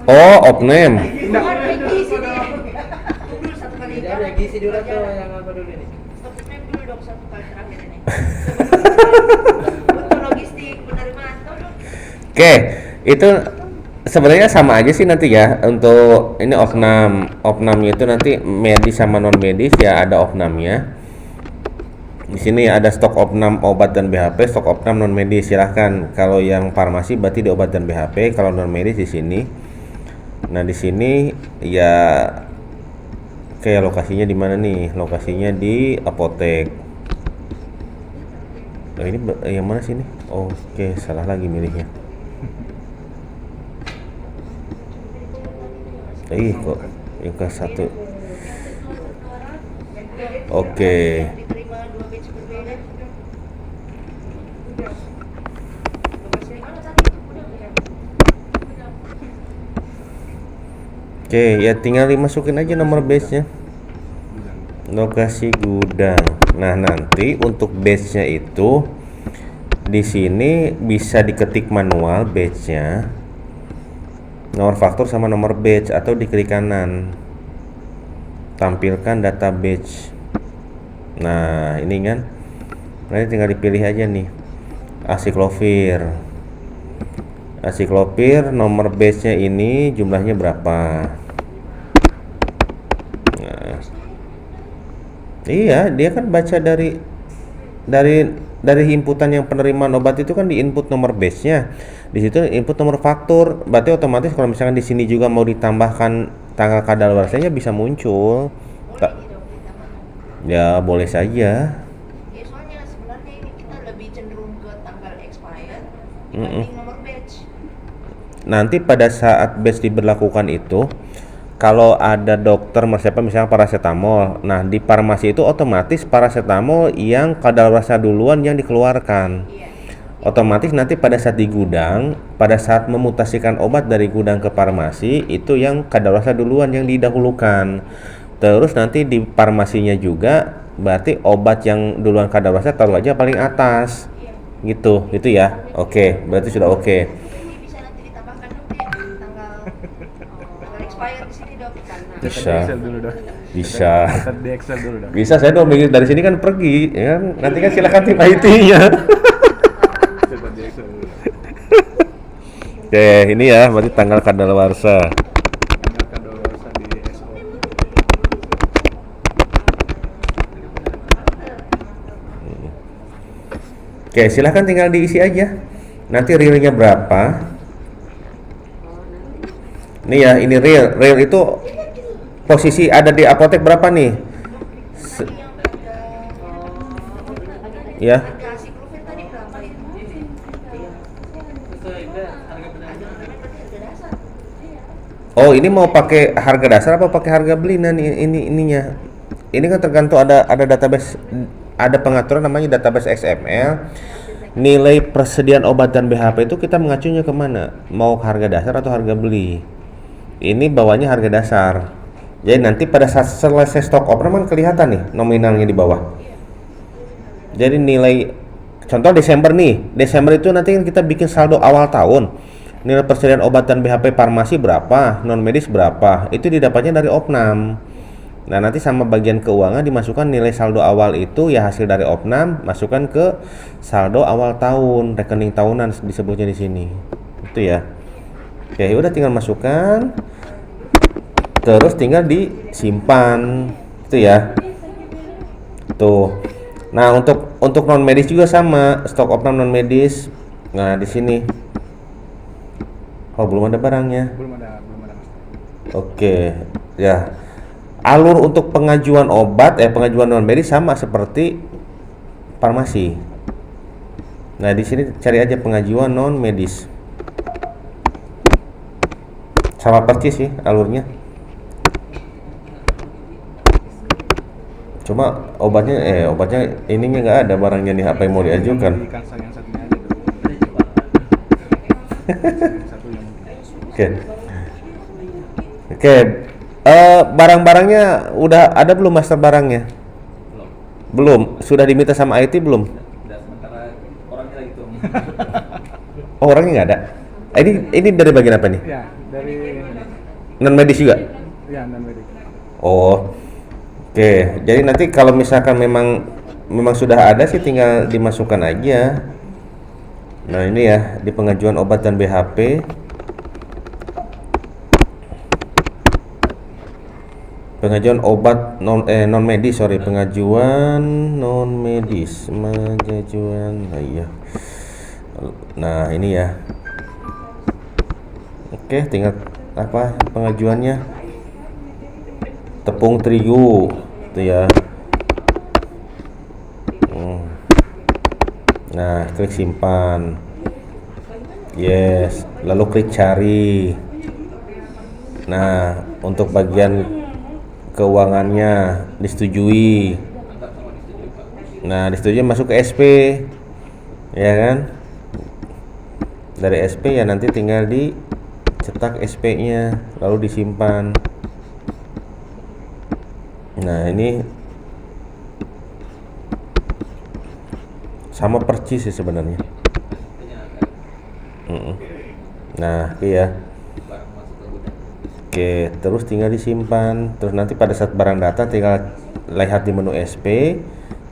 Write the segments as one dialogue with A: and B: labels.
A: Oh, opname.
B: Jadi ada gizi dulu tuh yang apa dulu nih?
C: Opname dulu dong satu kali terakhir ini. Untuk logistik penerimaan tahu dong.
A: Oke, itu sebenarnya sama aja sih nanti ya. Untuk ini opnamnya itu nanti medis sama non medis ya, ada opnamnya. Di sini ada stok opnam obat dan BHP, stok opnam non medis. Silahkan. Kalau yang farmasi berarti di obat dan BHP, kalau non medis di sini. Nah, di sini ya kayak lokasinya di mana nih? Lokasinya di apotek. Oh, ini yang mana sini? Oke, salah lagi milihnya. Kok yang ke satu. Oke.
C: Diterima 2 batch berbeda. Lokasinya mana tadi? Udah ya.
A: Oke, ya tinggal dimasukin aja nomor base-nya. Lokasi gudang. Nah, nanti untuk base-nya itu di sini bisa diketik manual batch-nya. Nomor faktur sama nomor batch atau di klik kanan. Tampilkan data batch. Nah, ini kan. Nanti tinggal dipilih aja nih. Acyclovir. Acyclovir nomor batch-nya ini jumlahnya berapa? Nah. Iya, dia kan baca dari inputan yang penerimaan obat itu kan di input nomor batch-nya. Di situ input nomor faktur. Berarti otomatis kalau misalkan di sini juga mau ditambahkan tanggal kadaluarsanya bisa muncul.
C: Boleh nih dong ditambah.
A: Ya, boleh saja.
C: Ya soalnya sebenarnya ini kita lebih cenderung ke tanggal expired dibanding nomor batch.
A: Nanti pada saat batch diberlakukan itu, kalau ada dokter meresepkan misalnya paracetamol, nah di farmasi itu otomatis paracetamol yang kadaluarsa duluan yang dikeluarkan.
C: Iya.
A: Otomatis nanti pada saat di gudang, pada saat memutasikan obat dari gudang ke farmasi, itu yang kadaluarsa duluan yang didahulukan. Terus nanti di farmasinya juga, berarti obat yang duluan kadaluarsa taruh aja paling atas. Gitu ya. Oke, berarti sudah oke.
C: Ini bisa nanti ditambahkan dong tanggal expired di sini dok. Karena
A: Bisa.
D: Excel dulu dong.
A: Bisa.
D: Catat di Excel dulu dong.
A: Bisa, saya dong dari sini kan pergi, ya kan? Nanti kan silakan tim IT-nya.
D: Catat di Excel dulu.
A: Oke, ini ya, berarti tanggal kadaluarsa.
D: Tanggal kadaluarsa di SO.
A: Oke, silahkan tinggal diisi aja. Nanti realnya berapa? Nih ya, ini real. Real itu posisi ada di apotek berapa nih? Ya.
C: harga acyclovir tadi berapa itu? Harga dasar.
A: Oh, ini mau pakai harga dasar apa pakai harga beli? Nah, ininya. Ini kan tergantung ada database, ada pengaturan namanya database XML. Nilai persediaan obat dan BHP itu kita mengacunya kemana? Mau harga dasar atau harga beli? Ini bawahnya harga dasar. Jadi nanti pada saat selesai stok opname kan kelihatan nih nominalnya di bawah. Jadi nilai, contoh Desember nih. Desember itu nanti kan kita bikin saldo awal tahun. Nilai persediaan obat dan BHP farmasi berapa, non medis berapa. Itu didapatnya dari opnam. Nah, nanti sama bagian keuangan dimasukkan nilai saldo awal itu ya hasil dari opnam, masukkan ke saldo awal tahun, rekening tahunan disebutnya di sini. Itu ya. Oke, udah tinggal masukkan. Terus tinggal disimpan. Itu ya. Tuh. Nah, untuk non medis juga sama, stok opnam non medis. Nah, di sini. Oh, belum ada barangnya.
D: Belum ada Mas.
A: Oke. Ya. Alur untuk pengajuan obat pengajuan non medis sama seperti farmasi. Nah, di sini cari aja pengajuan non medis. Sama persis sih alurnya. Cuma obatnya ininya nggak ada barangnya nih, apa yang mau diajukan.
D: Di kansa yang satunya aja dong. Yang satu yang mungkin.
A: Oke. Barang-barangnya udah ada belum, master barangnya? Belum. Sudah diminta sama IT belum?
B: Sementara orangnya lagi tuh.
A: Oh, orangnya nggak ada. Ini dari bagian apa nih?
D: Ya, Dari
A: Non medis juga?
D: ya non medik.
A: Oh, oke. Jadi nanti kalau misalkan memang sudah ada sih tinggal dimasukkan aja. Nah ini ya di pengajuan obat dan BHP. Pengajuan obat non medis, pengajuan non medis, pengajuan. Nah, iya. Nah ini ya. Oke, tinggal apa pengajuannya? Tepung terigu, itu ya. Nah, klik simpan. Yes, lalu klik cari. Nah, untuk bagian keuangannya disetujui. Nah, disetujui masuk ke SP. Ya kan? Dari SP ya nanti tinggal dicetak SP-nya lalu disimpan. Nah, ini sama percis sih sebenarnya. Nah, iya. Oke, terus tinggal disimpan. Terus nanti pada saat barang datang tinggal lihat di menu SP,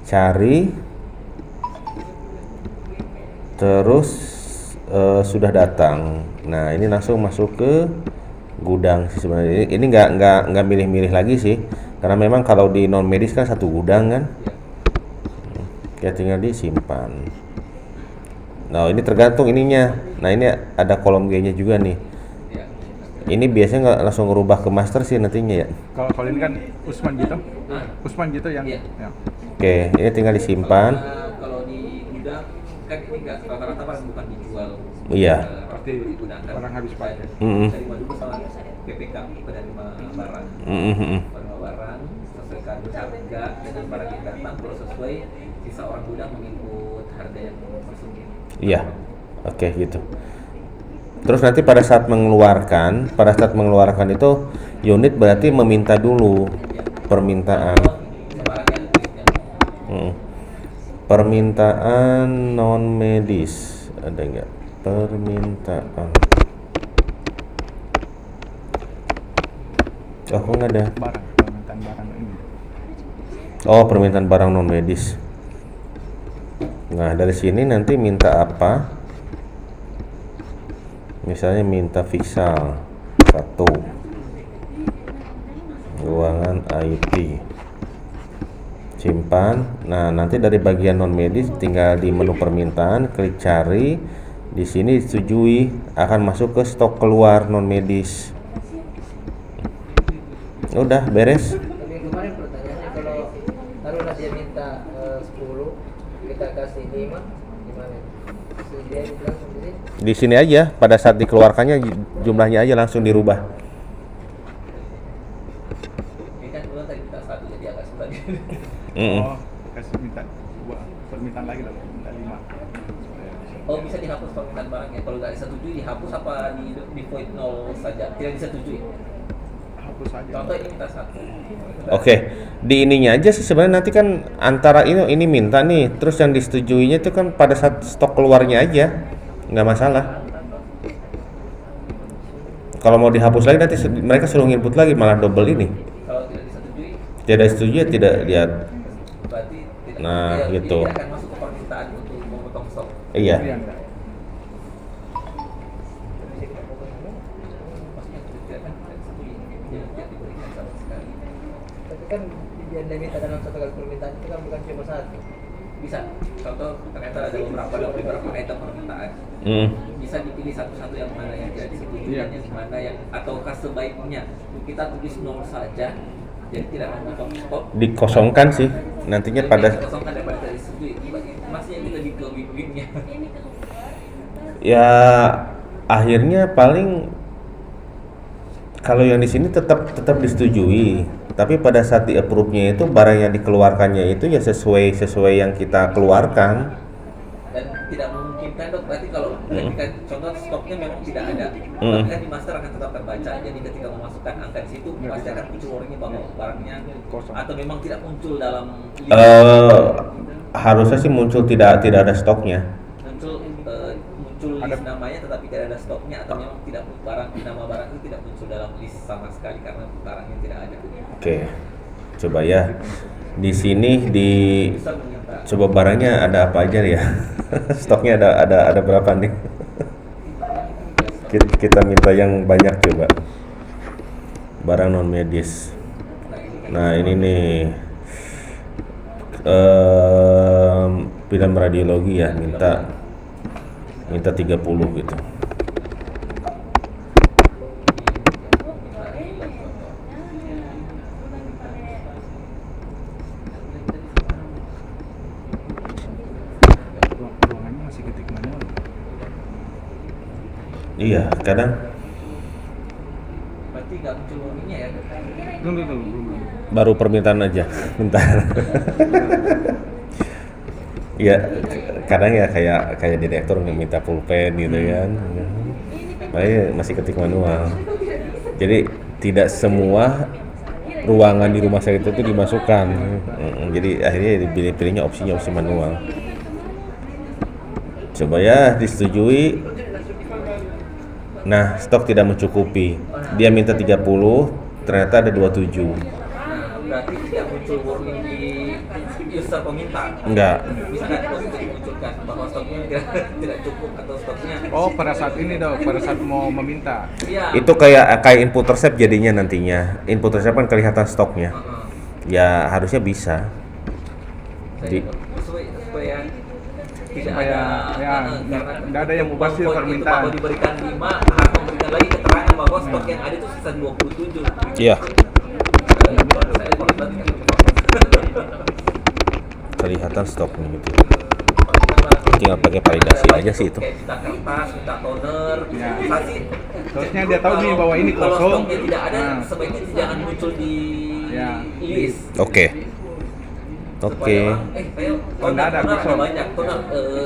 A: cari, terus sudah datang. Nah, ini langsung masuk ke gudang sih sebenarnya. Ini nggak milih-milih lagi sih, karena memang kalau di non medis kan satu gudang kan. Ya tinggal disimpan. Nah, ini tergantung ininya. Nah, ini ada kolom G-nya juga nih. Ini biasanya nggak langsung ngerubah ke master sih nantinya ya.
D: Kalau ini kan Usman gitu yang
B: Iya.
D: ya.
A: Oke, ini tinggal disimpan.
B: Kalau di gudang kan ini nggak rata-rata barang bukan dijual.
A: Iya.
D: Pasti barang habis pakai.
B: Dari dulu sama PPK penerima barang. Penerima barang sesuaikan harga dengan barang yang datang. Kalau sesuai sisa orang gudang mengikut harga yang tersebut.
A: Iya. Oke, gitu. Terus nanti pada saat mengeluarkan itu unit berarti meminta dulu permintaan. Permintaan non medis ada nggak? Permintaan. Oh, kok nggak ada?
D: Permintaan barang ini.
A: Oh, permintaan barang non medis. Nah, dari sini nanti minta apa? Misalnya minta Vixal 1, ruangan IT, simpan. Nah, nanti dari bagian non medis tinggal di menu permintaan klik cari. Di sini disetujui akan masuk ke stok keluar non medis. Udah beres.
B: Tapi kemarin pertanyaannya kalau taruhlah dia minta 10, kita kasih 5, gimana? Dia bilang sendiri.
A: Di sini aja pada saat dikeluarkannya jumlahnya aja langsung dirubah.
B: Ini kan dulu tadi minta 1 jadi agak sulit.
D: Oh, kasih minta permintaan lagi dong, minta 5.
B: Oh, bisa dihapus permintaan barangnya. Kalau nggak disetujui dihapus apa di void 0 saja? Tidak disetujui.
D: Hapus aja.
B: Contoh ini minta 1.
A: Oke, di ininya aja sih sebenarnya nanti kan antara ini minta nih, terus yang disetujuinya itu kan pada saat stok keluarnya aja, nggak masalah. Kalau mau dihapus lagi nanti mereka suruh input lagi malah double ini.
B: Kalau tidak disetujui,
A: Tidak setuju ya tidak lihat.
B: berarti tidak.
A: Nah,
B: dia
A: gitu.
B: akan masuk ke permintaan untuk memotong stok.
A: Iya.
D: Enggak.
B: Maksudnya tidak kan tidak disetujui. Dia tidak diberikan sama sekali. Tapi kan yang diminta dalam satu kali permintaan itu kan bukan cuma 1. Bisa. Contoh ternyata ada beberapa item permintaan. Bisa dipilih satu-satu yang mana yang tidak disetujui dan yang mana yang ataukah sebaiknya kita tulis 0 saja, jadi tidak memotong stok.
A: Dikosongkan sih nantinya pada
B: kosongkan daripada tidak disetujui. Masih yang lebih ke win-winnya.
A: ya akhirnya paling kalau yang di sini tetap disetujui, tapi pada saat di approve-nya itu barang yang dikeluarkannya itu ya sesuai yang kita keluarkan.
B: Dan tidak memungkinkan dok, berarti kalau ketika contoh stoknya memang tidak ada, tapi kan di master akan tetap terbaca. Jadi ketika memasukkan angka di situ pasti akan muncul warnanya bahwa barangnya
D: Kosong.
B: atau memang tidak muncul dalam
A: Harusnya sih muncul tidak ada stoknya.
B: muncul
D: Ada.
B: list namanya tetapi tidak ada stoknya atau memang tidak nama barang itu tidak muncul dalam list sama sekali karena barangnya tidak ada.
A: Oke. Coba ya. Di sini
B: User meminta
A: coba barangnya ada apa aja ya? Stoknya ada berapa nih? Kita minta yang banyak coba. Barang non medis. Nah, ini nih. Film radiologi ya, minta 30 gitu.
D: Ruangannya masih ketik manual.
A: Iya, kadang
B: berarti nggak muncul warningnya ya.
D: Belum.
A: baru permintaan aja, bentar. Ya, kadang ya kayak direktur minta pulpen gitu kan. Masih ketik manual. Jadi tidak semua ruangan di rumah sakit itu dimasukkan. Jadi akhirnya dipilihnya opsinya opsi manual. Coba ya disetujui. Nah, stok tidak mencukupi. Dia minta 30, ternyata ada 27.
B: Berarti tidak muncul warning di user peminta.
A: Enggak.
B: Bisa nggak itu dimunculkan bahwa stoknya tidak cukup atau stoknya?
D: Oh, pada saat ini dong, pada saat mau meminta.
B: Iya.
A: Itu kayak input resep jadinya nantinya. Input resep kan kelihatan stoknya. Ya harusnya bisa. Di-
B: Supaya tidak
D: Supaya,
B: ada
D: ya,
B: karena
D: nggak ada yang mubazir
B: poin itu
D: permintaan.
B: bahwa diberikan 5 harus memberikan lagi keterangan bahwa stok yang ada itu sisa 27.
A: Iya.
B: Saya
A: Kelihatan stoknya gitu. Tinggal pakai validasi aja sih itu.
B: Kayak minta kertas, minta toner.
D: Ya.
B: Pasti
D: Harusnya dia tahu nih bahwa ini
B: kalau
D: kosong.
B: stoknya tidak ada,
D: Nah.
B: sebaiknya jangan muncul di
D: Ya.
B: list.
A: Oke.
B: Supaya
A: Oke.
B: orang, saya
D: Nggak ada, kosong.
B: banyak toner,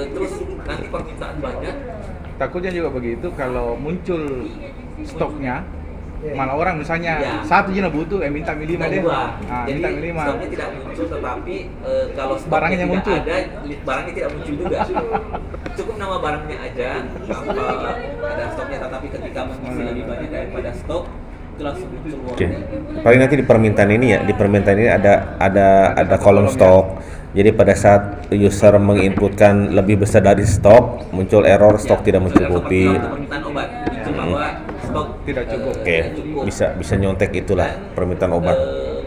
B: terus nanti permintaan banyak.
D: Takutnya juga begitu kalau muncul stoknya, malah orang misalnya
B: Ya.
D: satu jenis butuh, minta milima deh.
B: Dua.
D: Nah,
B: Jadi
D: minta milima.
B: stoknya tidak muncul, tetapi kalau stoknya
D: Barangnya
B: tidak
D: muncul.
B: ada, barangnya tidak muncul juga. Cukup nama barangnya aja, tanpa ada stoknya, tetapi ketika mengisi lebih banyak daripada stok, itu langsung muncul
A: Oke.
B: warning.
A: Paling nanti di permintaan ini ya, di permintaan ini ada kolom stok. Jadi pada saat user menginputkan lebih besar dari stok, muncul error stok tidak mencukupi.
B: Seperti waktu permintaan obat, muncul bahwa stok
D: Tidak cukup.
A: Oke, bisa nyontek itulah
B: Dan,
A: permintaan obat.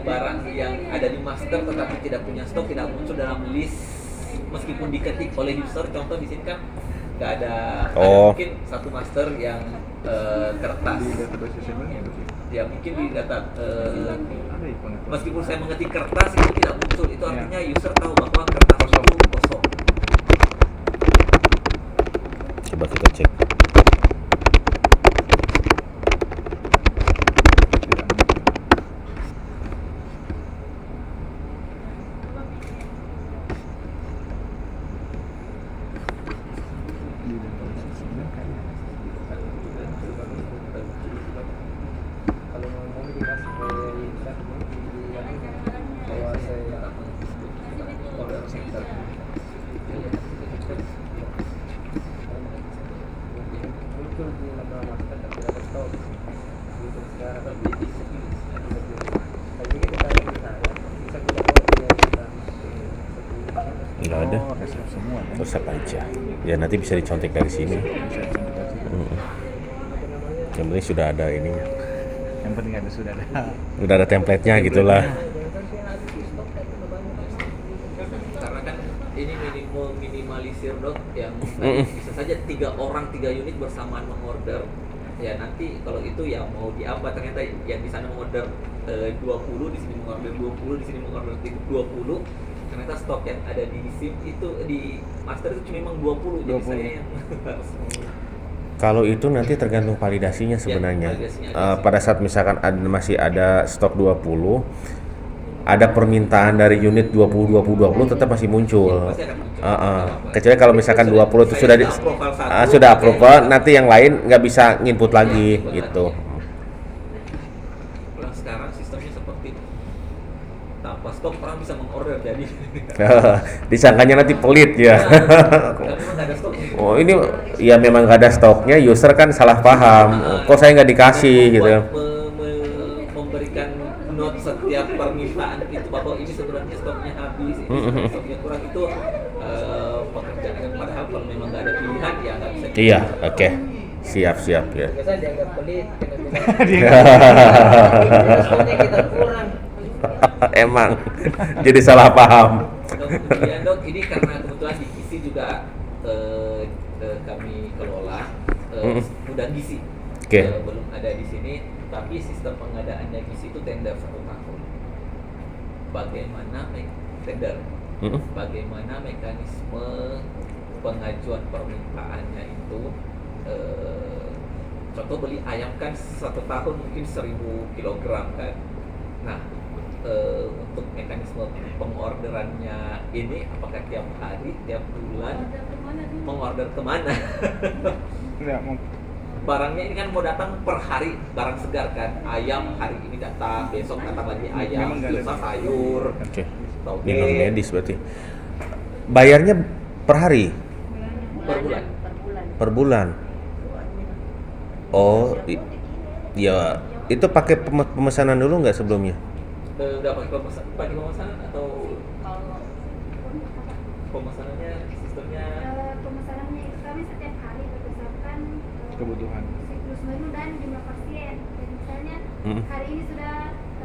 B: barang yang ada di master tetapi tidak punya stok tidak muncul dalam list meskipun diketik oleh user. Contoh di sini kan nggak ada,
A: Oh.
B: mungkin satu master yang kertas.
D: Di database SML gitu.
B: Ya mungkin di data
D: Ada ikon itu.
B: meskipun saya mengetik kertas itu tidak muncul, itu
D: Ya.
B: artinya user tahu bahwa kertas
D: Kosong.
B: itu kosong.
A: Coba kita cek.
D: Tidak mungkin. Di database SML kayaknya.
B: Kalau mau dikasih bahwa saya order center. Muncul di nama master tapi tidak stok. Gitu sekarang tapi di sini tapi kita tanya di sana bisa kita bawa dia kita
A: Nggak ada.
D: Oh, resep semua ya.
A: Terus apa aja? Ya nanti bisa dicontek dari sini.
D: Bisa dicontek.
A: Yang penting sudah ada ininya.
D: Yang penting ada sudah ada.
A: Udah ada template-nya gitulah.
B: karena kan ini minimalisir dok yang
A: Mm-mm.
B: bisa saja 3 orang 3 unit bersamaan mengorder ya nanti kalau itu ya mau di apa ternyata yang di sana mengorder 20 di sini mengorder 20 di sini mengorder 20 ternyata stok yang ada di SIM itu di master itu cuma memang 20 jadi
D: 20.
B: saya yang harus
A: Kalau itu nanti tergantung validasinya sebenarnya.
B: validasinya aja sih.
A: Pada saat misalkan masih ada stok 20, ada permintaan dari unit 20 tetap masih muncul.
B: Pasti akan muncul.
A: Kecuali kalau misalkan 20 itu
B: Saya
A: sudah
B: approval satu,
A: sudah approval, nanti yang lain nggak bisa nginput lagi gitu.
B: Kalau sekarang sistemnya seperti tanpa stok orang bisa mengorder jadi.
A: Disangkanya nanti pelit ya.
B: Karena memang nggak ada stok.
A: Oh ini ya memang nggak ada stoknya, user kan salah paham. Kok saya nggak dikasih gitu.
B: Memberikan note setiap permintaan itu bahwa ini sebenarnya stoknya habis, ini stoknya kurang itu pekerjaan, padahal kalau memang nggak ada pilihan ya nggak bisa.
A: Iya, oke. Siap ya.
B: Biasanya dianggap pelit,
D: Dia
B: kita kurang.
A: Emang jadi salah paham.
B: Kemudian dok, ini karena kebetulan di gizi juga kami kelola gudang gizi.
A: Oke.
B: Belum ada di sini, tapi sistem pengadaannya gizi itu tender 1 tahun. Bagaimana tender? Bagaimana mekanisme pengajuan permintaannya itu? Contoh beli ayam kan 1 tahun mungkin 1000 kilogram kan. Nah, untuk mekanisme pengorderannya ini apakah tiap hari, tiap bulan, mengorder kemana?
D: ya, mau
B: Barangnya ini kan mau datang per hari, barang segar kan. Ayam hari ini datang, besok datang lagi ayam,
D: Memang nggak ada.
B: lusa sayur,
A: Oke.
B: toge,
A: Ini non medis berarti. Bayarnya per hari,
B: per bulan.
A: per bulan. Oh, ya itu pakai pemesanan dulu nggak sebelumnya?
B: Udah pakai pemesanan atau pemesanannya sistemnya?
E: Pemesanannya itu kami setiap hari berdasarkan
D: kebutuhan.
E: siklus menu dan jumlah pasien. Jadi misalnya hari ini sudah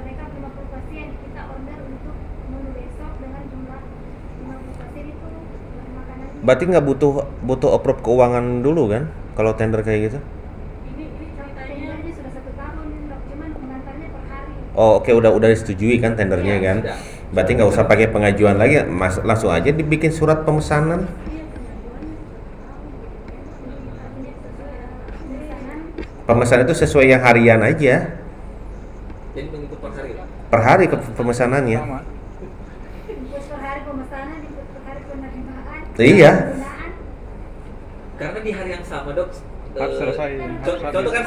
E: mereka 50 pasien, kita order untuk menu besok dengan jumlah 50 pasien itu makanan.
A: Berarti nggak butuh approve keuangan dulu kan? Kalau tender kayak gitu?
E: Ini tendernya sudah 1 tahun, Dok. Cuman pengantarnya per hari.
A: Oh oke, udah disetujui kan tendernya
B: Iya,
A: kan?
B: sudah.
A: Berarti nggak usah pakai pengajuan lagi, langsung aja dibikin surat pemesanan.
E: Iya, pengajuan artinya pemesanan
A: Pemesanan itu sesuai yang harian aja,
B: Jadi mengikut per hari.
A: per hari ke pemesanannya.
D: Sama.
E: input per hari pemesanan, input per hari penerimaan.
A: Iya.
E: Penggunaan.
B: Karena di hari yang sama dok,
D: Harus selesai.
B: contoh kan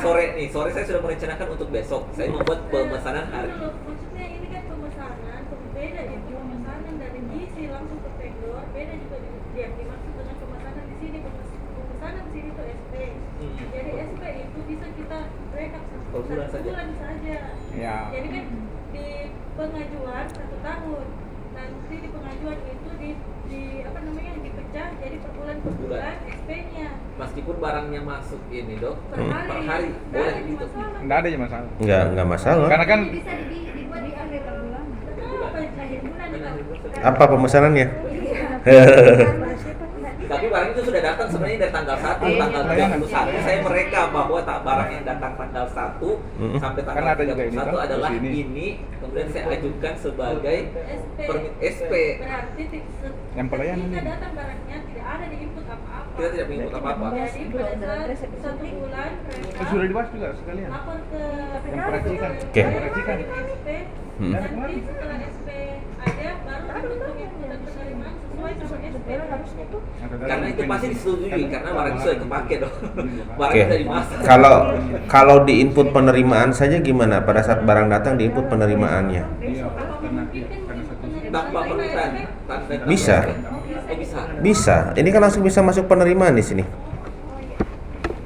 B: sore saya sudah merencanakan untuk besok. Saya membuat pemesanan hari.
F: Maksudnya ini kan pemesanan beda ya, pemesanan dari gizi langsung ke vendor beda juga yang dimaksud dengan pemesanan di sini. Pemesanan di sini itu SP. Jadi SP itu bisa kita rekap
B: Per bulan saja.
F: bulan saja.
D: Ya.
F: Jadi kan di pengajuan 1 tahun, nanti di pengajuan itu di apa namanya dipecah jadi per bulan SP-nya
B: Meskipun barangnya masuk ini dok,
F: per hari.
B: per hari boleh
F: Nggak ada
B: gitu.
F: masalah.
D: Nggak ada aja masalah.
A: Nggak masalah.
D: Karena kan
E: Ini bisa dibuat di akhir bulan.
F: Kenapa di akhir bulan Dok?
A: Apa pemesanannya?
B: Tapi barang itu sudah datang sebenarnya dari tanggal 1, tanggal 31 saya mereka bahwa barang yang datang tanggal 1 sampai
D: Kan
B: tanggal
D: ada juga ini,
B: 31
D: kan?
B: adalah
D: Di sini.
B: ini, kemudian saya ajukan sebagai permit SP.
F: Berarti
D: Yang pelayanan
F: ketika
D: ini.
F: datang barangnya tidak ada di input apa-apa.
B: Kita tidak menginput apa-apa.
F: Jadi pada saat 1 bulan mereka
D: sudah dibahas juga sekalian.
F: lapor ke
D: Yang peracikan.
A: Oke.
D: Yang peracikan.
F: SP. Nanti setelah SP ada baru untuk input dan penerimaan sesuai sama SP.
B: Karena itu pasti disetujui karena barang itu sudah kepake dong. Barang
A: Oke.
B: sudah dimasak.
A: Kalau di input penerimaan saja gimana? Pada saat barang datang di input penerimaannya.
D: Iya, karena satu.
B: Tanpa permintaan.
A: Bisa.
B: Oh bisa.
A: Bisa. Ini kan langsung bisa masuk penerimaan di sini.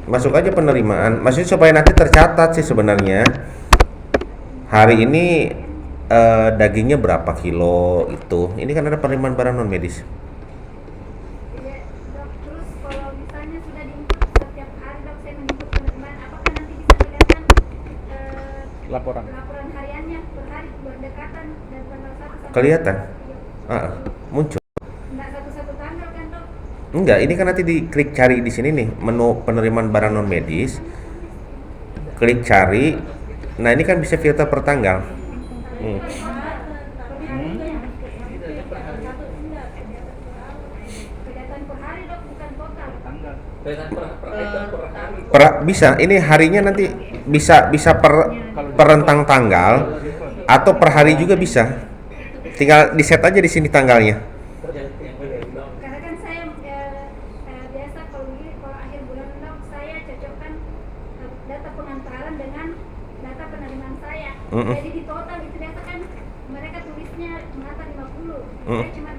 A: Masuk aja penerimaan. Maksudnya supaya nanti tercatat sih sebenarnya. Hari ini dagingnya berapa kilo itu. Ini kan ada penerimaan barang non medis.
E: Iya, Dok. Terus kalau misalnya sudah diinput setiap hari, Dok, saya menginput penerimaan, apakah nanti bisa kelihatan
D: Laporan.
E: laporan hariannya per hari berdekatan dan tanggal 1 sampai
A: Kelihatan?
E: Iya.
A: Muncul.
E: Nggak satu-satu tanggal kan, Dok?
A: Enggak, ini kan nanti diklik cari di sini nih, menu penerimaan barang non medis. Klik cari. Nah, ini kan bisa filter per tanggal.
E: Kelihatan per hari, Dok, bukan total.
D: Tanggal.
B: Dengan per hari.
A: Bisa, ini harinya nanti bisa per rentang tanggal atau per hari juga bisa. Tinggal di set aja di sini tanggalnya.
E: Karena kan saya biasa kalau begini, kalau akhir bulan, Dok, saya cocokkan data pengantaran dengan data penerimaan saya. Jadi di total itu biasa kan mereka tulisnya saya cuma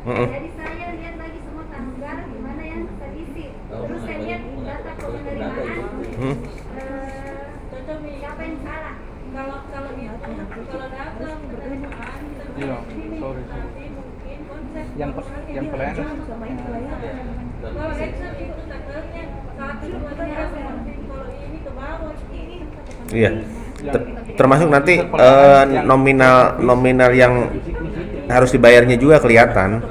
E: 40. Jadi saya lihat lagi semua tanggal di mana yang terisi. Terus saya lihat data penerimaan.
F: Contoh nih,
E: Siapa yang salah?
F: kalau itu kalau dalam penerimaan
D: Iya, sorry.
F: nanti mungkin konsep
D: Yang pelayanan.
F: kalau Excel itu tanggalnya 1, 2, 3 kalau ini ke bawah ini
A: Iya. Termasuk nanti nominal yang harus dibayarnya juga kelihatan.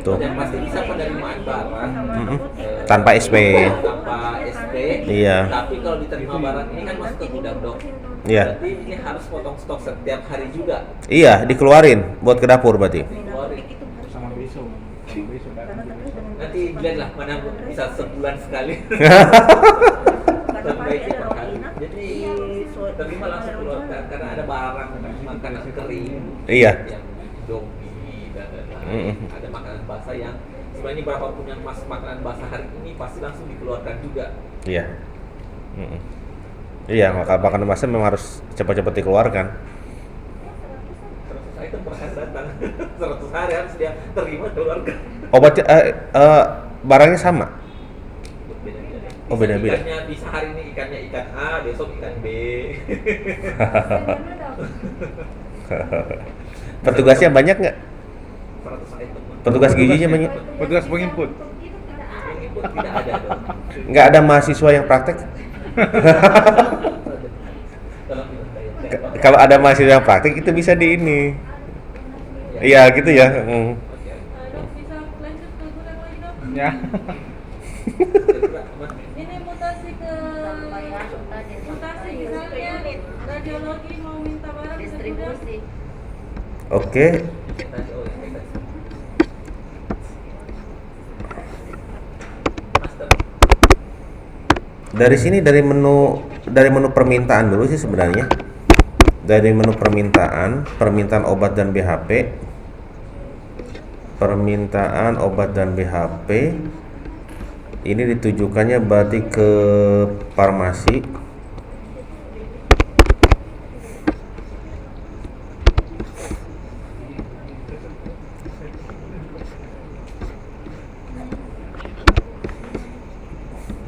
A: Tuh.
B: Yang pasti bisa penerimaan barang
A: Tanpa SP.
B: tanpa SP.
A: Iya.
B: Tapi kalau diterima barang ini kan masuk ke gudang dok.
A: Iya.
B: Berarti ini harus potong stok setiap hari juga.
A: Iya, dikeluarin buat ke dapur berarti.
B: Keluarin.
D: Sama besok.
B: Nanti dilihat lah mana bisa sebulan sekali. Lebih baik per hari. Jadi terima langsung keluarkan karena ada barang makanan kering.
A: Iya.
B: Yang domi dan lain-lain. Ada makanan basah yang sebenarnya berapapun yang masuk makanan basah hari ini pasti langsung dikeluarkan juga.
A: Iya. Iya, makanan basah memang harus cepat-cepat dikeluarkan.
B: 100 item per hari datang. 100 hari harus dia terima keluarkan.
A: Obatnya barangnya sama.
B: Beda-beda.
A: Oh, beda-beda.
B: Ikannya bisa hari ini ikannya ikan A, besok ikan B.
A: Petugasnya banyak nggak?
B: 100 item.
A: Petugas gizinya banyak?
D: Petugas penginput.
B: Input tidak ada dong.
A: Nggak ada mahasiswa yang praktek? Kalau ada mahasiswa yang praktek itu bisa di ini. Iya gitu ya.
F: dok bisa lanjut ke gudang lagi dok.
D: Ya.
F: Ini mutasi misalnya radiologi mau minta barang ke gudang.
C: Distribusi.
A: Oke. Dari sini dari menu permintaan dulu sih sebenarnya. Dari menu permintaan obat dan BHP. Permintaan obat dan BHP. Ini ditujukannya berarti ke farmasi.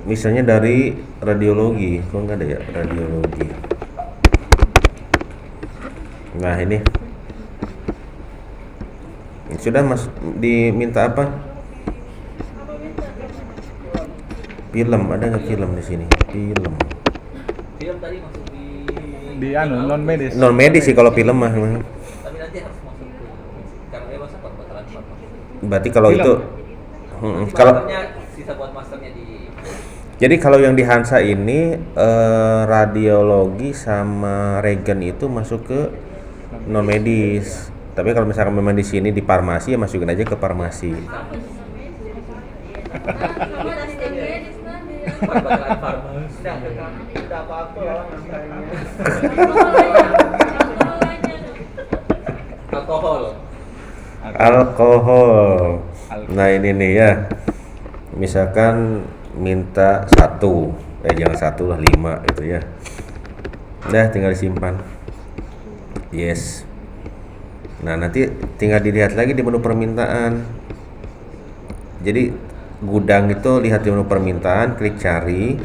A: Misalnya dari radiologi, kok nggak ada ya radiologi. Nah ini sudah mas diminta apa? Film, ada nggak film di sini? Film
B: tadi masuk
D: Di non medis.
A: non medis sih kalau film mah.
B: tapi nanti harus masuk ke karena dia masuk perbatalan farmasi.
A: Berarti kalau
D: Film.
A: itu
B: Nanti
A: kalau
B: masternya, sisa buat masternya di
A: jadi kalau yang di Hansa ini radiologi sama regen itu masuk ke non medis. Tapi kalau misalkan memang di sini di farmasi ya masukin aja ke farmasi.
B: perbatalan farmasi. Udah apa-apa lah namanya.
A: Alkohol. Nah ini nih ya. Misalkan minta 1, jangan 1 lah, 5 gitu ya. Udah tinggal disimpan. Yes. Nah nanti tinggal dilihat lagi di menu permintaan. Jadi gudang itu lihat di menu permintaan, klik cari.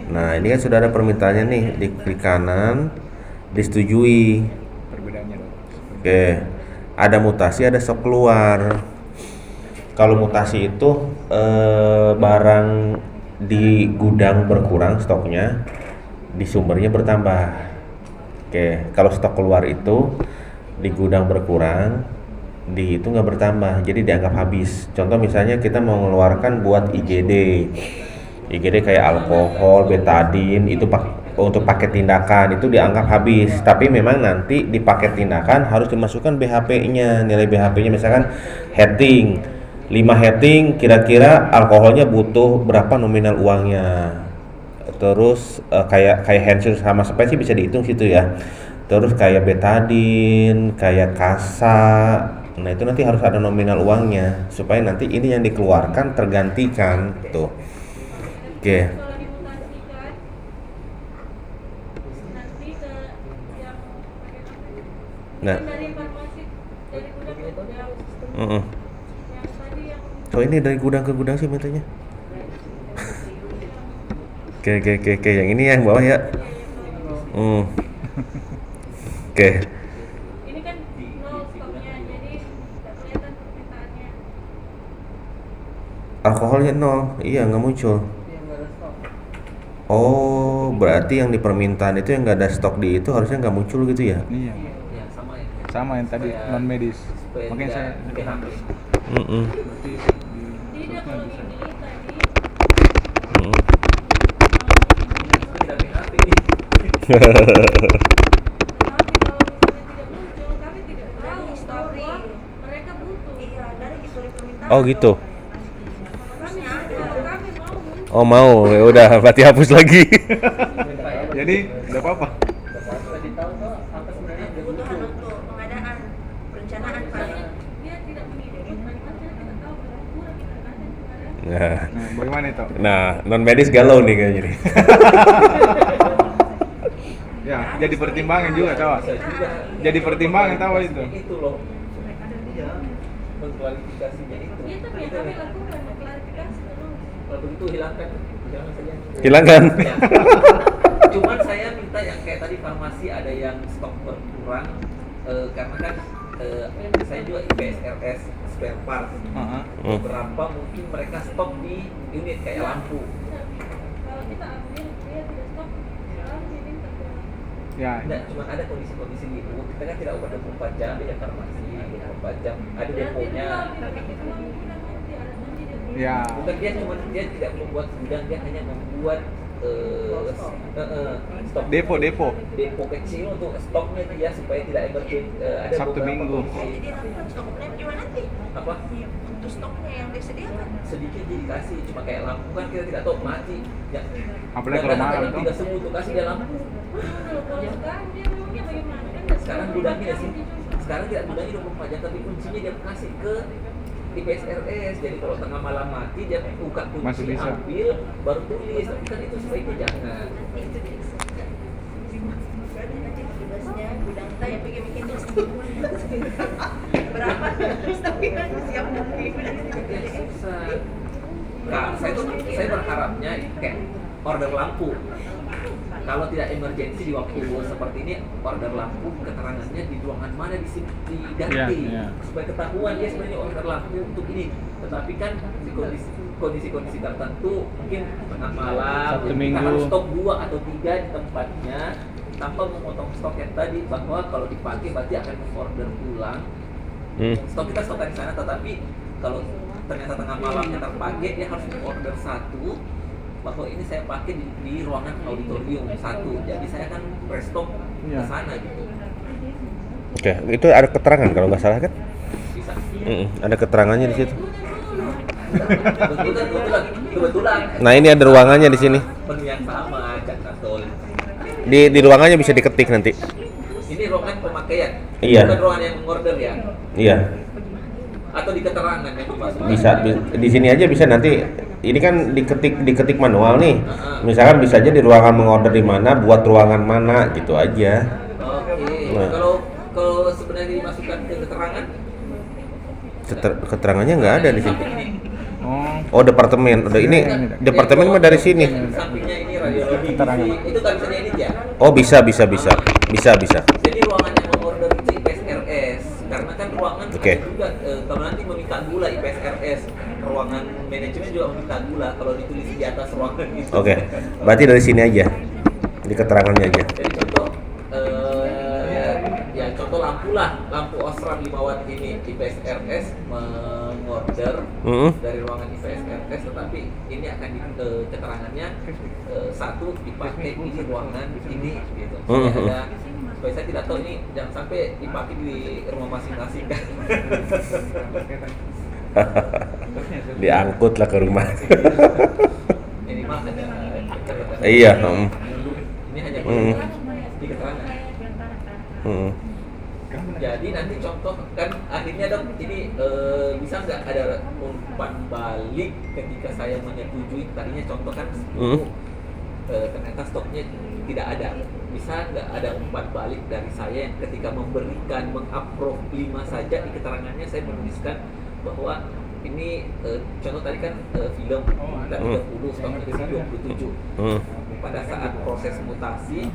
A: Nah ini kan sudah ada permintaannya nih, diklik kanan, disetujui.
D: Perbedaannya dok.
A: Oke, ada mutasi, ada stok keluar. Kalau mutasi itu barang di gudang berkurang stoknya, di sumbernya bertambah. Oke, kalau stok keluar itu di gudang berkurang, di itu nggak bertambah, jadi dianggap habis. Contoh misalnya kita mau mengeluarkan buat IGD kayak alkohol, betadin itu untuk paket tindakan itu dianggap habis. Tapi memang nanti di paket tindakan harus dimasukkan BHP-nya, nilai BHP-nya misalkan heading 5 heading, kira-kira alkoholnya butuh berapa nominal uangnya. Terus kayak handsyll sama spesies bisa dihitung situ ya. Terus kayak betadin, kayak kasa. Nah itu nanti harus ada nominal uangnya supaya nanti ini yang dikeluarkan tergantikan tuh. Oke.
F: Kalau dimutasikan nanti ke yang pakai
A: Nah.
F: dari farmasi dari gudang ke gudang
A: Mm-mm.
F: Yang tadi yang
A: Oh ini dari gudang ke gudang sih metanya. Oke, yang ini yang bawah ya. Oke.
F: ini kan nol stoknya, jadi tidak kelihatan permintaannya.
A: Alkoholnya 0, iya nggak muncul.
B: Yang nggak ada stok.
A: Oh, berarti yang di permintaan itu yang nggak ada stok di itu harusnya nggak muncul gitu ya?
D: Iya.
B: Ya sama ya.
D: Sama yang tadi
B: Supaya-
D: non medis.
B: supaya
D: Makanya
B: tidak
D: saya
B: PHP.
D: berarti di
F: Tidak, kalau ini tadi
B: Tidak PHP.
F: tapi kalau misalnya tidak muncul, kami tidak tahu
C: History.
F: bahwa mereka butuh.
C: Iya, dari history permintaan.
A: Oh gitu.
F: Kami kalau kami mau muncul.
A: Oh mau, ya udah berarti hapus lagi.
D: Jadi enggak apa-apa.
B: Tadi tahu tuh apa sebenarnya yang dia
C: Kebutuhan
B: butuh.
C: untuk pengadaan, perencanaan paling.
F: Dia tidak mengirim, bagaimana kita tidak tahu berapa kurang kita ada kemarin.
A: Nah,
D: Nah, bagaimana itu?
A: non medis galau nih kayaknya nih.
D: Ya, jadi pertimbangan juga, kawan.
B: Bisa juga.
D: Jadi pertimbangan tahu itu.
B: Itu loh. Iya. Mengklarifikasinya itu.
F: Iya, tapi yang kami lakukan klarifikasi terus.
B: Kalau begitu hilangkan saja.
A: Hilangkan.
B: Ya. Cuman saya minta yang kayak tadi farmasi ada yang stok berkurang karena kan saya juga IPSRS spare part.
D: Heeh.
B: Beberapa mungkin mereka stok di unit kayak lampu.
F: Kalau kita ambil, dia tidak stok, selalu diminta pulang.
D: Ya,
B: Tidak, cuma ada kondisi-kondisi gitu. Kita kan tidak udah 24 jam, beda farmasi 24 jam. Ada deponya.
D: ya.
B: Bukan dia tidak membuat gudang, dia hanya membuat stok
D: Depo.
B: depo kecil untuk stoknya dia supaya tidak emergency. Ada
D: Sabtu
B: beberapa
D: Minggu.
B: kondisi.
C: Jadi nanti stoknya gimana nanti?
B: Apa
C: Untuk stoknya yang disediakan.
B: sedikit dikasih, cuma kayak lampu kan kita tidak tahu mati ya.
D: Apalagi kalau malam
B: kadang
D: tuh.
B: tidak sembuh tuh kasih dia lampu.
F: Kalau sekarang dia memangnya bagaimana? Kan nggak
B: Sekarang
F: semua
B: gudangnya
F: orang
B: sih,
F: dijual.
B: sekarang tidak gudangnya 24 jam tapi kuncinya dia kasih ke IPSRS. Jadi kalau tengah malam mati dia buka kunci,
D: Masih bisa.
B: ambil, baru tulis. Tapi kan itu sebaiknya jangan.
C: Berarti nanti tugasnya gudang kita yang bikin tulis berapa stok yang siap nanti.
B: Ya, susah. Nah, saya berharapnya kayak order lampu. Kalau tidak emergensi di waktu seperti ini, order lampu keterangannya di ruangan mana diganti
D: Iya.
B: supaya ketahuan dia sebenarnya order lampu untuk ini. Tetapi kan di kondisi tertentu mungkin tengah malam
D: Sabtu
B: jadi kita
D: Minggu.
B: harus stok 2 atau 3 di tempatnya tanpa memotong stok yang tadi, bahwa kalau dipakai berarti akan mengorder ulang. Stok kita stok di sana, tetapi kalau ternyata tengah malamnya terpakai, dia harus order satu bahwa ini saya pakai di ruangan auditorium satu, jadi saya akan restock
D: Iya.
B: ke sana gitu.
A: Oke, itu ada keterangan kalau nggak salah kan?
B: Bisa.
A: Ada keterangannya di situ.
B: Kebetulan
A: Nah ini ada ruangannya di sini.
B: menu yang sama Jakartol.
A: Di ruangannya bisa diketik nanti.
B: Ini ruangan pemakaian,
A: Iya.
B: bukan ruangan yang mengorder ya,
A: Iya,
B: atau di keterangan yang dimasukkan.
A: bisa di sini aja bisa nanti. Ini kan diketik manual nih. Misalkan bisa aja di ruangan mengorder di mana, buat ruangan mana gitu aja.
B: Oke.
A: Nah.
B: Kalau sebenarnya dimasukkan ke keterangan,
A: Keterangannya nggak ada di sini.
D: Oh,
A: Oh departemen, udah ini departemen mah dari sini.
B: sampingnya ini radiologi.
D: Keterangan.
B: Itu kan bisa edit ya.
A: Oh bisa.
B: Jadi ruangan yang mengorder itu IPSRS, karena kan ruangan
A: Oke.
B: ada juga kalau nanti meminta gula IPSRS, ruangan manajemen juga meminta gula kalau ditulis di atas ruangan itu.
A: Oke, berarti dari sini aja, di keterangannya aja.
B: Jadi contoh ya contoh lampu lah, lampu Osram 5 watt ini IPSRS mengorder dari ruangan IPSRS, tetapi ini akan di keterangannya satu dipakai di ruangan ini gitu. Supaya saya tidak tahu ini jangan sampai dipakai di rumah masing-masing kan.
A: Diangkut lah ke rumah.
B: Ini mah ada
A: Iya.
B: Ini hanya di keterangan. Jadi nanti contoh kan akhirnya dok ini bisa nggak ada umpan balik ketika saya menyetujui tadinya contoh kan ternyata stoknya tidak ada. bisa nggak ada umpan balik dari saya yang ketika memberikan mengapprove 5 saja di keterangannya saya menuliskan bahwa ini contoh tadi kan film kita 30 stoknya di sini 27. Pada saat proses mutasi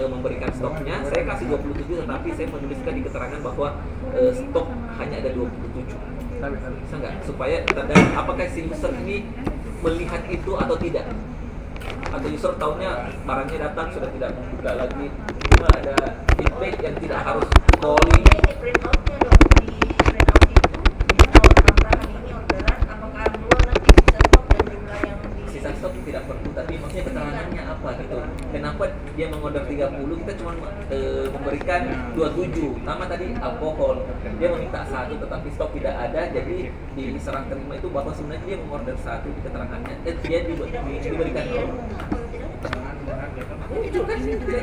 B: memberikan stoknya saya kasih 27 tetapi saya menuliskan di keterangan bahwa stok hanya ada 27. Bisa nggak supaya tanda apakah si user ini melihat itu atau tidak, atau user tahunya barangnya datang sudah tidak membuka lagi, cuma ada feedback yang tidak harus calling.
C: Ini print outnya dong, di print out itu mau tambahan ini orderan apakah dua nanti sisa stok dan jumlah yang di
B: Sisa stok tidak perlu, tapi maksudnya keterangannya apa gitu, kenapa dia mengorder 30 kita cuma memberikan 27, sama tadi alkohol dia meminta 1 tetapi stok tidak ada, jadi di serang terima itu bahwa sebenarnya dia mengorder 1 di keterangannya dia diberikan itu kan
C: tidak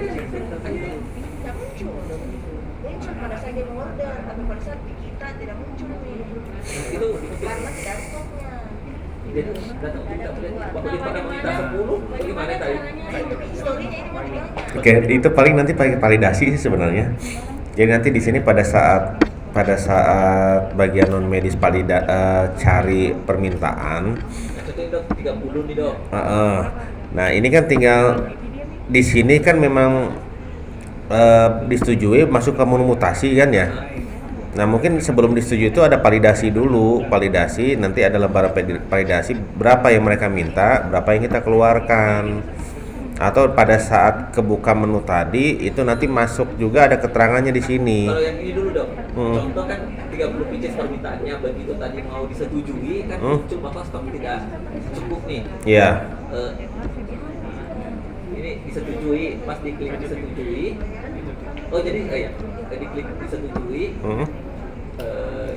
C: muncul. Muncul pada saat dia mengorder, tapi pada saat di kita tidak muncul nih.
B: itu
C: Karena tidak ada stoknya.
B: jadi datang kita waktu dia pada meminta 10 bagaimana tadi.
C: Nah, itu historinya ini mau dibilangnya.
A: Oke, itu paling nanti pakai validasi sih sebenarnya. Jadi nanti di sini pada saat bagian non medis cari permintaan.
B: Nah, contohnya dok 30 nih dok.
A: Nah ini kan tinggal di sini kan memang disetujui masuk ke menu mutasi kan ya. Nah mungkin sebelum disetujui itu ada validasi dulu, validasi nanti ada lembaran validasi berapa yang mereka minta, berapa yang kita keluarkan. Atau pada saat kebuka menu tadi itu nanti masuk juga ada keterangannya di sini.
B: Kalau yang ini dulu dok, contoh kan 30 pieces permintaannya begitu tadi mau disetujui kan muncul bahwa stok tidak cukup nih.
A: Iya.
B: Ini disetujui, pas diklik disetujui. Oh jadi ya, diklik disetujui.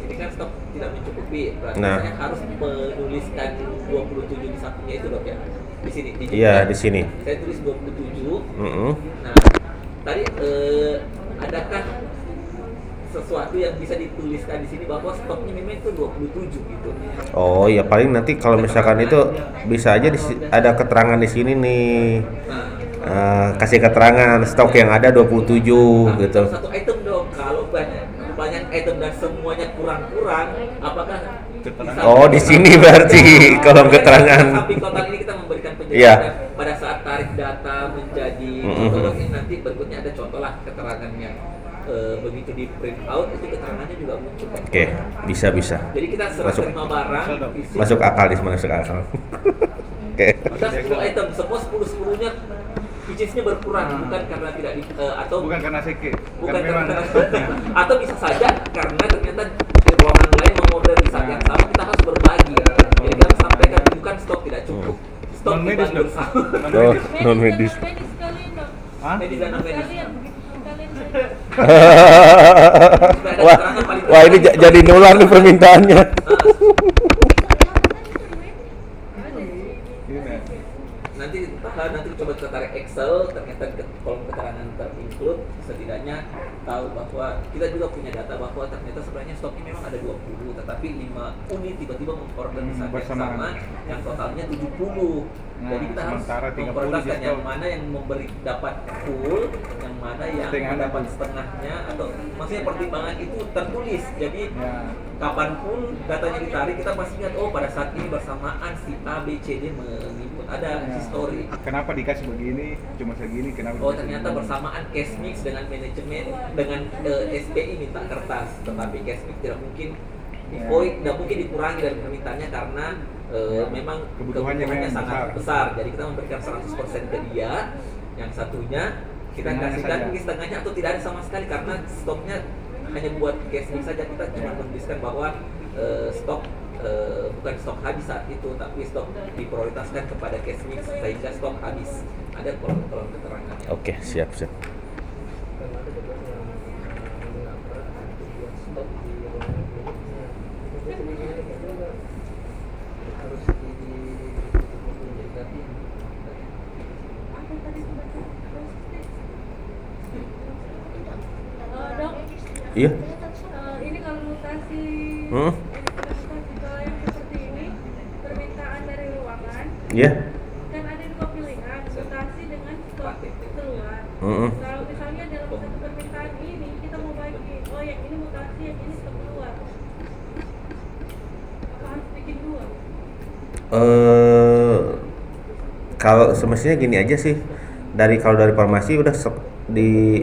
B: Ini kan stok tidak mencukupi, berarti saya harus menuliskan 27 di sampingnya itu dok ya. Di sini.
A: Iya di sini.
B: Saya tulis 27. Nah, tadi adakah sesuatu yang bisa dituliskan di sini bahwa stoknya memang itu 27 gitu?
A: Oh ya paling nanti kalau misalkan itu bisa aja ada keterangan di sini nih. Kasih keterangan stok yang ada 27 gitu.
B: Satu item dong, kalau banyak item dan semuanya kurang-kurang, apakah bisa?
A: Oh di sini berarti kolom keterangan.
B: Samping total ini kita memberikan penjelasan pada saat tarik data menjadi contoh ini nanti berikutnya ada contoh lah keterangannya. Begitu di print out itu keterangannya juga muncul.
A: Oke, bisa.
B: Jadi kita serah terima barang
A: masuk akal di mana masuk akal. Oke.
B: Ada 10 item, semua 10-10-nya piecesnya berkurang bukan karena tidak atau
D: bukan karena seke,
B: bukan karena
D: stoknya.
B: atau bisa saja karena ternyata di ruangan lain mengorder di saat yang sama, kita harus berbagi. Jadi kita sampaikan bukan stok tidak cukup, stok
D: Non-medis,
B: dibagi
D: Dok.
B: bersama.
A: Oh, non medis.
F: Medis kalian dok.
D: Hah?
B: Medis dan non medis.
F: Kalian
A: Wah ini jadi nular nih permintaannya.
B: Nanti coba kita tarik Excel, ternyata kolom keterangan terinclude, setidaknya tahu bahwa kita juga punya data bahwa ternyata sebenarnya stoknya memang ada 20, tetapi 5 unit tiba-tiba memorder di saat yang sama, yang totalnya 70. Jadi kita harus memprioritaskan yang mana yang memberi dapat full, yang mana yang mendapat setengahnya, atau maksudnya pertimbangan itu tertulis. Jadi kapanpun datanya ditarik kita pasti ingat, oh pada saat ini bersamaan si A, B, C, D menginput, ada history.
D: Kenapa dikasih begini, cuma segini, kenapa?
B: Oh ternyata bersamaan cash mix dengan manajemen, dengan SPI minta kertas, tetapi cash mix tidak mungkin tidak mungkin dikurangi dari permintaannya karena memang kebutuhannya sangat besar. Jadi kita memberikan 100% ke dia, yang satunya kita kasihkan setengahnya atau tidak ada sama sekali karena stoknya hanya buat cash mix saja. Kita cuma menuliskan bahwa stok bukan stok habis saat itu, tapi stok diprioritaskan kepada cash mix sehingga stok habis. Ada kolom keterangannya.
A: Oke, siap.
F: dok.
A: Iya.
F: Ini kalau mutasi kalau yang seperti ini permintaan dari ruangan
A: Iya.
F: kan ada dua pilihan, mutasi dengan stok keluar oh yang ini mutasi, yang ini stok keluar. Apa harus bikin 2?
A: Kalau semestinya gini aja sih, kalau dari farmasi udah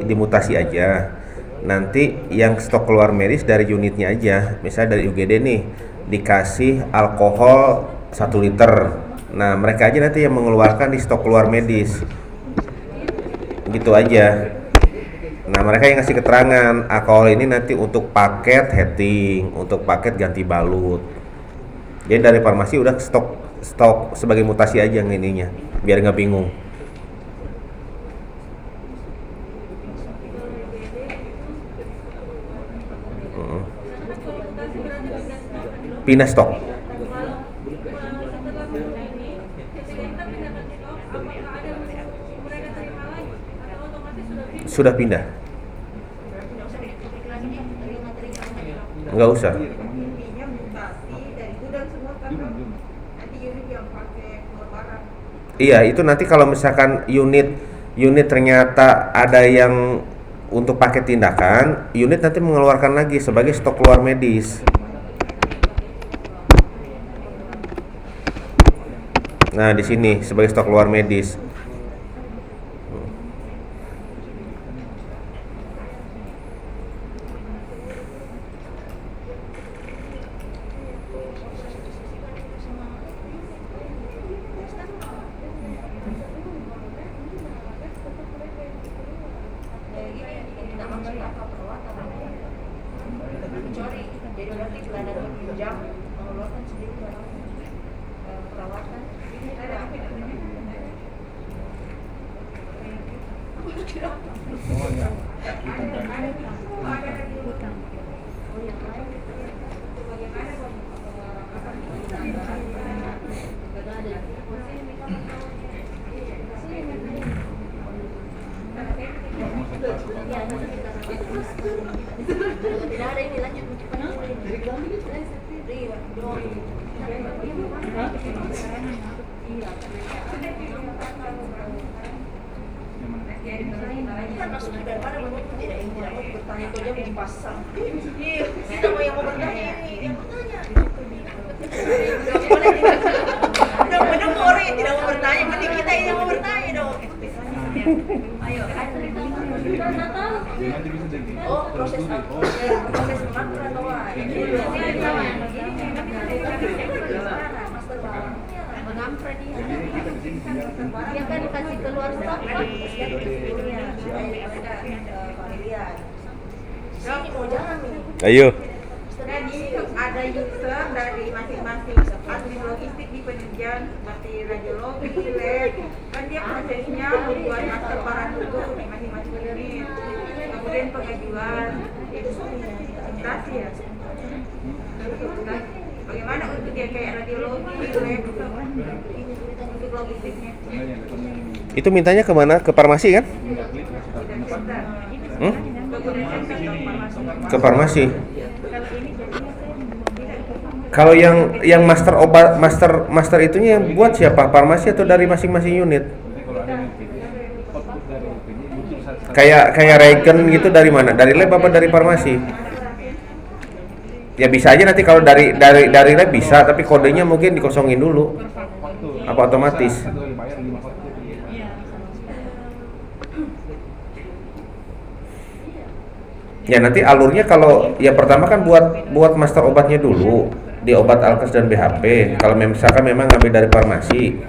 A: dimutasi aja. Nanti yang stok keluar medis dari unitnya aja. Misalnya dari UGD nih dikasih alkohol 1 liter. Nah mereka aja nanti yang mengeluarkan di stok keluar medis. Gitu aja. Nah mereka yang ngasih keterangan alkohol ini nanti untuk paket heating, untuk paket ganti balut. Jadi dari farmasi udah stok sebagai mutasi aja yang ininya, biar nggak bingung. Pindah stok.
F: Setelah ini, ketika kita pindahkan stok, apakah ada mereka terima lagi atau otomatis sudah pindah?
A: Sudah. Nggak usah.
C: Intinya mutasi dari gudang semua kan nanti unit yang pakai keluar barang.
A: Iya, itu nanti kalau misalkan unit ternyata ada yang untuk paket tindakan, unit nanti mengeluarkan lagi sebagai stok keluar medis. Nah, di sini sebagai stok keluar medis.
C: Jadi berarti bulanan pinjam mengeluarkan sendiri barang perawatan. Tidak ada ini lanjut kan maksudnya daripada menuntut tidak mau bertanya itu dia dipasang. Tidak mau yang mau bertanya ini yang bertanya. Udah menunggu orang yang tidak mau bertanya, mending kita yang mau bertanya dong. Ayo, oh proses apa? Proses makro atau apa? Mengampre dia. Dia kan dikasih keluar stok kan? Sini mau jalan nih.
A: Ayo.
C: Dan ini ada user dari masing-masing admin logistik di penelitian seperti radiologi, lab, kan dia prosesnya membuat master parameter di masing-masing unit, kemudian pengajuan, administrasi ya. Bagaimana untuk yang kayak radiologi, lab, untuk logistiknya?
A: Itu mintanya kemana? Ke farmasi kan? Ke farmasi. Kalau yang master obat, master itunya yang buat siapa? Farmasi atau dari masing-masing unit? Kayak regen gitu dari mana? Dari lab apa dari farmasi? Ya bisa aja nanti kalau dari lab bisa, tapi kodenya mungkin dikosongin dulu. Apa otomatis? Ya nanti alurnya kalau ya pertama kan buat master obatnya dulu di obat Alkes dan BHP. Kalau misalkan memang ngambil dari farmasi,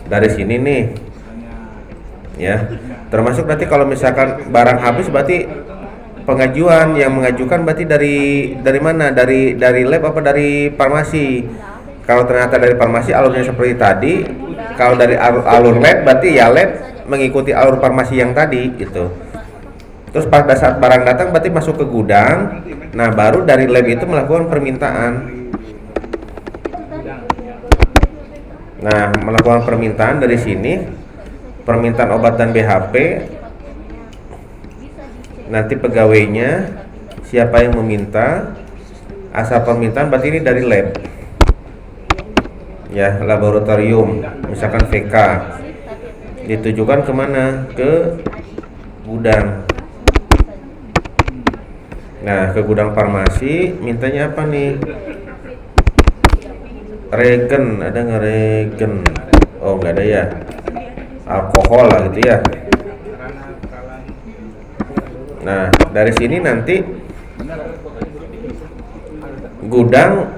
A: dari sini nih, ya. Termasuk nanti kalau misalkan barang habis berarti pengajuan yang mengajukan berarti dari mana? Dari lab apa dari farmasi? Kalau ternyata dari farmasi alurnya seperti tadi, kalau dari alur lab berarti ya lab mengikuti alur farmasi yang tadi gitu. Terus pada saat barang datang berarti masuk ke gudang. Nah baru dari lab itu melakukan permintaan. Nah melakukan permintaan dari sini, permintaan obat dan BHP. Nanti pegawainya siapa yang meminta, asal permintaan berarti ini dari lab. Ya laboratorium, misalkan VK. Ditujukan kemana? Ke gudang. Nah, ke gudang farmasi mintanya apa nih? Regen, ada nggak regen? Oh, nggak ada ya. Alkohol lah gitu ya. Nah, dari sini nanti gudang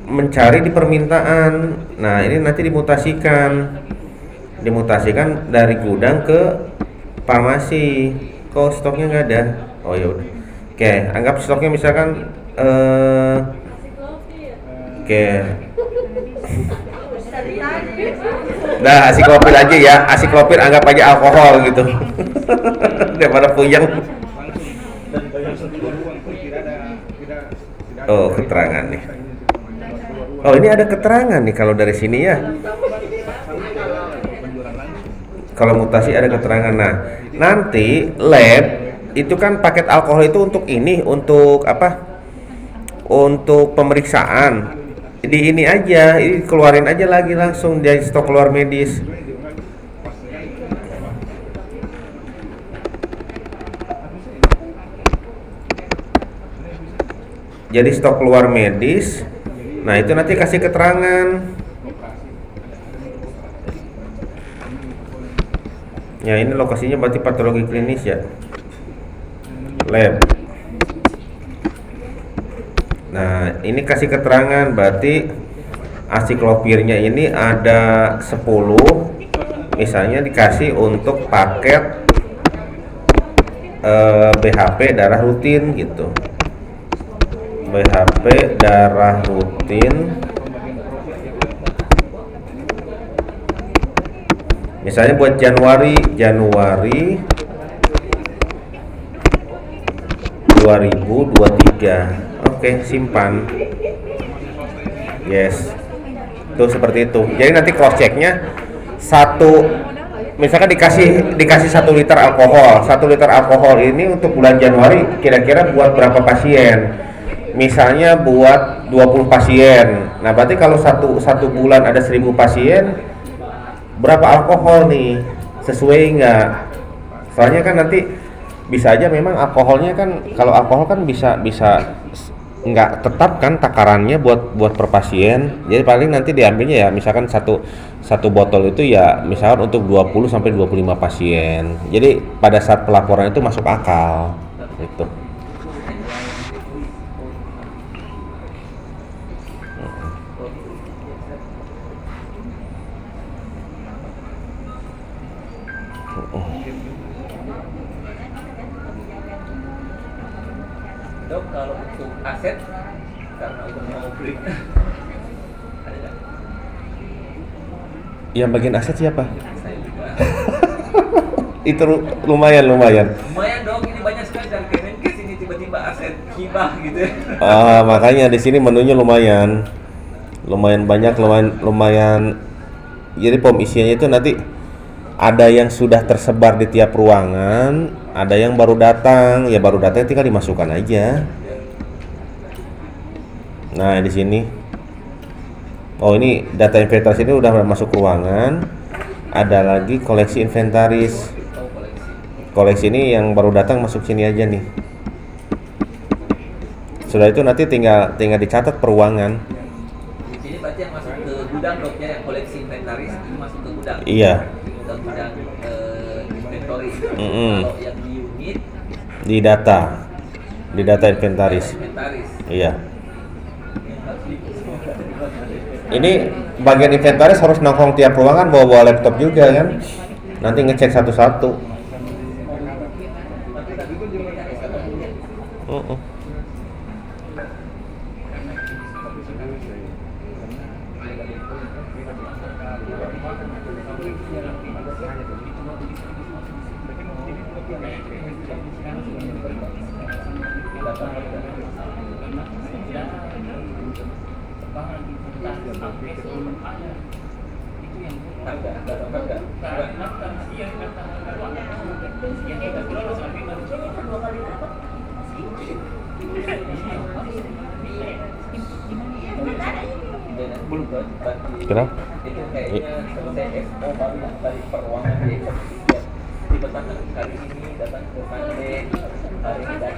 A: mencari di permintaan. Nah, ini nanti dimutasikan dari gudang ke farmasi. Kok stoknya nggak ada? Oh ya udah. Oke, anggap stoknya misalkan oke. Nah, asiklopir aja ya. Asiklopir anggap aja alkohol gitu. Daripada puyeng. Oh, keterangan nih. Oh, ini ada keterangan nih kalau dari sini ya. Kalau mutasi ada keterangan. Nah, nanti lab itu kan paket alkohol itu untuk ini, untuk apa? Untuk pemeriksaan. Di ini aja, ini keluarin aja lagi langsung dari stok keluar medis. Jadi stok keluar medis. Nah, itu nanti kasih keterangan. Ya, ini lokasinya berarti patologi klinis ya. Lab. Nah, ini kasih keterangan berarti asiklopirnya ini ada 10. Misalnya dikasih untuk paket BHP darah rutin gitu. BHP darah rutin. Misalnya buat Januari 2023. Oke, simpan. Yes. Tuh seperti itu. Jadi nanti cross checknya misalkan dikasih 1 liter alkohol. 1 liter alkohol ini untuk bulan Januari kira-kira buat berapa pasien? Misalnya buat 20 pasien. Nah, berarti kalau satu bulan ada 1000 pasien, berapa alkohol nih? Sesuai nggak? Soalnya kan nanti bisa aja memang alkoholnya kan, kalau alkohol kan bisa nggak tetap kan takarannya buat per pasien. Jadi paling nanti diambilnya ya misalkan satu botol itu ya misalkan untuk 20 sampai 25 pasien. Jadi pada saat pelaporan itu masuk akal gitu.
B: Dok, kalau untuk aset karena udah mau beli ada nggak?
A: Yang bagian aset siapa?
B: Saya juga.
A: Itu lumayan.
B: Lumayan dong, ini banyak sekali dari Kemenkes ini tiba-tiba aset hibah gitu.
A: Makanya di sini menunya lumayan banyak, lumayan. Jadi pom isiannya itu nanti ada yang sudah tersebar di tiap ruangan, ada yang baru datang. Ya baru datang tinggal dimasukkan aja. Nah, di sini. Oh, ini data inventaris ini udah masuk ruangan. Ada lagi koleksi inventaris. Koleksi ini yang baru datang masuk sini aja nih. Sudah itu nanti tinggal dicatat per ruangan.
B: Di sini berarti yang masuk ke gudang dok ya, yang koleksi inventaris itu masuk ke gudang.
A: Iya.
B: Ke gudang inventory.
A: Mm-mm.
B: Kalau yang di unit
A: Di data inventaris. Iya. Ini bagian inventaris harus nongkrong tiap ruangan, bawa laptop juga kan. Nanti ngecek satu-satu. Kenapa?
B: Itu kayaknya selesai FO baru dari peruangan di tiba-tiba kali ini datang ke Mande, hari ini datang